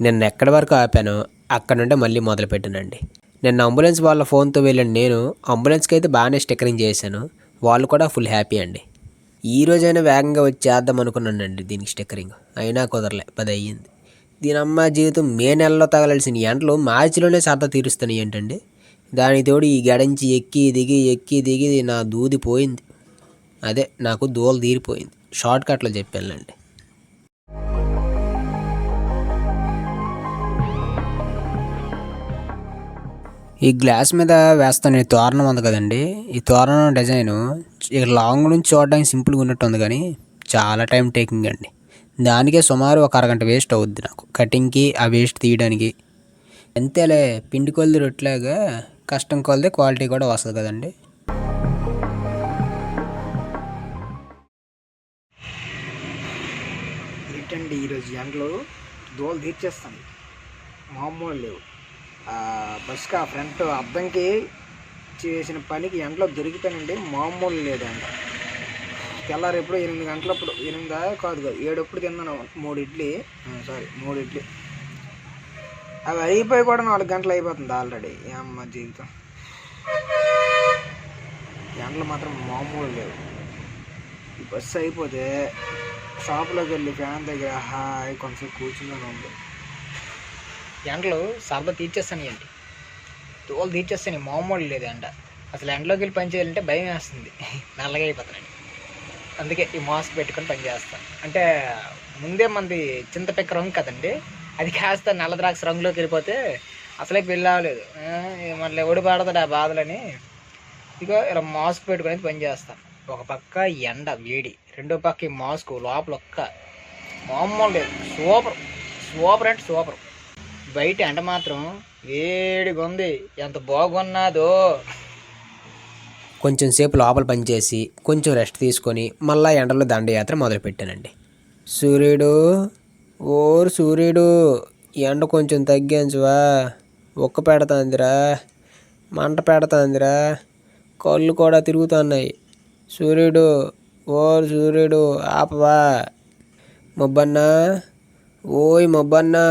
నిన్న ఎక్కడి వరకు ఆపానో అక్కడ నుండి మళ్ళీ మొదలుపెట్టానండి. నిన్న అంబులెన్స్ వాళ్ళ ఫోన్తో వెళ్ళిన నేను అంబులెన్స్కి అయితే బాగానే స్టిక్కరింగ్ చేశాను. వాళ్ళు కూడా ఫుల్ హ్యాపీ అండి. ఈ రోజైనా వేగంగా వచ్చి చేద్దాం అనుకున్నానండి దీనికి స్టిక్కరింగ్, అయినా కుదరలే. 10 అయ్యింది. దీని అమ్మ జీవితం మే నెలలో తగలాల్సిన ఎండలు మార్చిలోనే సరదా తీరుస్తున్నాయి ఏంటండి. దానికి తోడు ఈ గడించి ఎక్కి దిగి నా దూది పోయింది. అదే నాకు దూల తీరిపోయింది. షార్ట్ కట్లో చెప్పానులేండి. ఈ గ్లాస్ మీద వేస్తాను ఈ తోరణం ఉంది కదండి. ఈ తోరణం డిజైను లాంగ్ నుంచి చూడడానికి సింపుల్గా ఉన్నట్టు ఉంది, కానీ చాలా టైం టేకింగ్ అండి. దానికే సుమారు ఒక అరగంట వేస్ట్ అవుద్ది నాకు కటింగ్కి, ఆ వేస్ట్ తీయడానికి. అంతేలే, పిండి కొలది రొట్టెలాగా కష్టం కొలది క్వాలిటీ కూడా వస్తుంది కదండి. ఏంటండి ఈరోజు ఎండలు దోలు తీర్చేస్తాను, మామూలు లేవు. బస్కి ఆ ఫ్రంట్ అద్దంకి చేసిన పనికి ఎండలో దొరికిపోయానండి, మామూలు లేదు ఎండ. తెల్లారు ఎప్పుడు 8 గంటలప్పుడు, 8 కాదు 7 తిన్నాను 3 ఇడ్లీ. అవి అయిపోయి కూడా 4 గంటలు అయిపోతుంది ఆల్రెడీ. అమ్మ జీవితం, ఎండలు మాత్రం మామూలు లేవు. ఈ బస్సు అయిపోతే షాపులోకి వెళ్ళి ఫ్యాన్ దగ్గర హాయ్ కొంచెం కూర్చుందని ఉంది. ఎండలు సరదా తీర్చేస్తాను ఏంటి, తోలు తీర్చేస్తాను, మామూలు లేదు ఎండ. అసలు ఎండలోకి వెళ్ళి పని చేయాలంటే భయం వేస్తుంది, నల్లగా అయిపోతానండి. అందుకే ఈ మాస్క్ పెట్టుకొని పని చేస్తాను. అంటే ముందే మంది చింతపిక్క రంగు కదండి, అది కాస్త నల్ల ద్రాక్ష రంగులోకి వెళ్ళిపోతే అసలే పెళ్ళి అవ్వలేదు, మళ్ళీ ఎవడు పడతాడు ఆ బాధలని. ఇక ఇలా మాస్క్ పెట్టుకొని పని చేస్తాను. ఒక పక్క ఎండ వేడి, రెండో పక్క ఈ మాస్క్ లోపల ఒక్క మామూలు లేదు. సూపర్ అంటే సూపర్. బయట ఎండ మాత్రం వేడిగా ఉంది, ఎంత బాగున్నదో. కొంచెం సేపు లోపల పనిచేసి కొంచెం రెస్ట్ తీసుకొని మళ్ళీ ఎండలో దండయాత్ర మొదలుపెట్టానండి. సూర్యుడు ఎండ కొంచెం తగ్గించువా, ఉక్క పెడతాందిరా, మంట పెడతాందిరా, కళ్ళు కూడా తిరుగుతున్నాయి. సూర్యుడు ఆపవా. మొబ్బన్నా, ఓయ్ మొబ్బన్నా,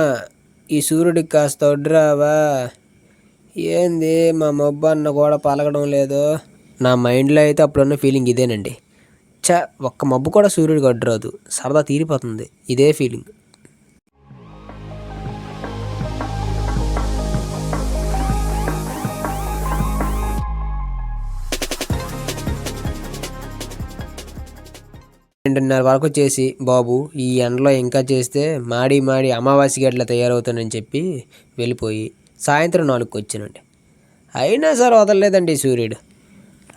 ఈ సూర్యుడికి కాస్త వడ్డురావా. ఏంది మా మొబ్బన్న కూడా పలకడం లేదు. నా మైండ్లో అయితే అప్పుడున్న ఫీలింగ్ ఇదేనండి. ఒక్క మబ్బు కూడా సూర్యుడికి అడ్డురాదు, సరదా తీరిపోతుంది, ఇదే ఫీలింగ్. రెండున్నర వరకు చేసి బాబు ఈ ఎండలో ఇంకా చేస్తే మాడి అమావాస్య గట్ల తయారవుతానని చెప్పి వెళ్ళిపోయి సాయంత్రం 4కి వచ్చానండి. అయినా సరే వదలలేదండి సూర్యుడు.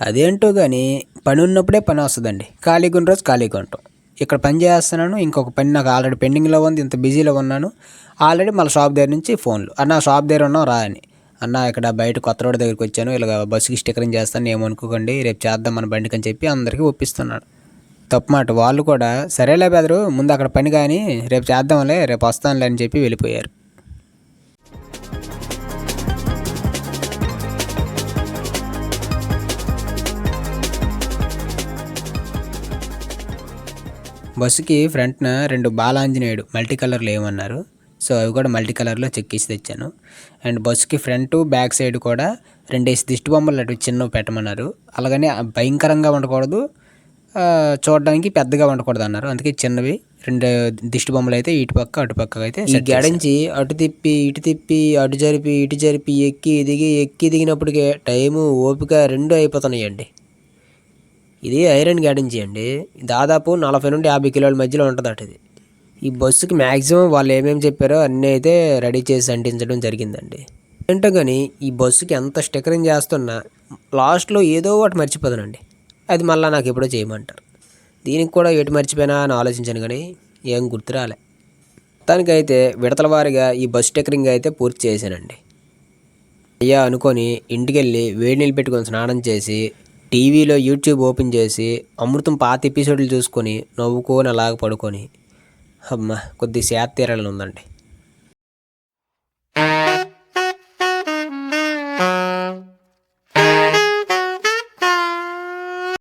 అదేంటో కానీ పని ఉన్నప్పుడే పని వస్తుందండి, ఖాళీగా ఉన్న రోజు ఖాళీగా ఉంటాం. ఇక్కడ పని చేస్తున్నాను, ఇంకొక పని నాకు ఆల్రెడీ పెండింగ్లో ఉంది, ఇంత బిజీలో ఉన్నాను. ఆల్రెడీ మళ్ళీ షాప్ దగ్గర నుంచి ఫోన్లు, అన్న షాప్ దగ్గర ఉన్నాం రా అని. అన్న ఇక్కడ బయట కొత్త రోడ్ దగ్గరికి వచ్చాను, ఇలా బస్సుకి స్టిక్కరింగ్ చేస్తాను, ఏమనుకోకండి, రేపు చేద్దాం మన బండికి అని చెప్పి అందరికీ ఒప్పిస్తున్నాడు. తప్పు మాట. వాళ్ళు కూడా సరేలే బెదరు, ముందు అక్కడ పని కానీ రేపు చేద్దాంలే, రేపు వస్తానులే అని చెప్పి వెళ్ళిపోయారు. బస్సుకి ఫ్రంట్న 2 బాలాంజనేయుడు మల్టీ కలర్లు ఏమన్నారు, సో అవి కూడా మల్టీ కలర్లో చెక్కేసి తెచ్చాను. అండ్ బస్సుకి ఫ్రంట్ బ్యాక్ సైడ్ కూడా 2 దిష్టి బొమ్మలు అటు చిన్నవి పెట్టమన్నారు. అలాగని భయంకరంగా ఉండకూడదు, చూడడానికి పెద్దగా ఉండకూడదు అన్నారు. అందుకే చిన్నవి 2 దిష్టి బొమ్మలు అయితే ఇటు పక్క అటు పక్క అయితే గడించి అటు తిప్పి ఇటు తిప్పి అటు జరిపి ఇటు జరిపి ఎక్కి దిగినప్పటికే టైము ఓపిక 2 అయిపోతున్నాయండి. ఇది ఐరన్ గడించి అండి, దాదాపు 40 నుండి 50 కిలోల మధ్యలో ఉంటుంది అటు. ఇది ఈ బస్సుకి మ్యాక్సిమం వాళ్ళు ఏమేమి చెప్పారో అన్నీ అయితే రెడీ చేసి అంటించడం జరిగిందండి. ఏంటో కానీ ఈ బస్సుకి ఎంత స్టిక్కరింగ్ చేస్తున్నా లాస్ట్లో ఏదో ఒకటి మర్చిపోతానండి. అది మళ్ళీ నాకు ఎప్పుడో చేయమంటారు. దీనికి కూడా ఎటు మర్చిపోయినా అని ఆలోచించాను కానీ ఏం గుర్తురాలే. మొత్తానికైతే విడతల వారీగా ఈ బస్ స్టిక్కరింగ్ అయితే పూర్తి చేశానండి. అయ్యా అనుకొని ఇంటికెళ్ళి వేడి నీళ్ళు పెట్టుకొని స్నానం చేసి టీవీలో యూట్యూబ్ ఓపెన్ చేసి అమృతం పాత ఎపిసోడ్లు చూసుకొని నవ్వుకొని అలాగ పడుకొని అమ్మ కొద్ది సేద తీరాలని ఉందండి.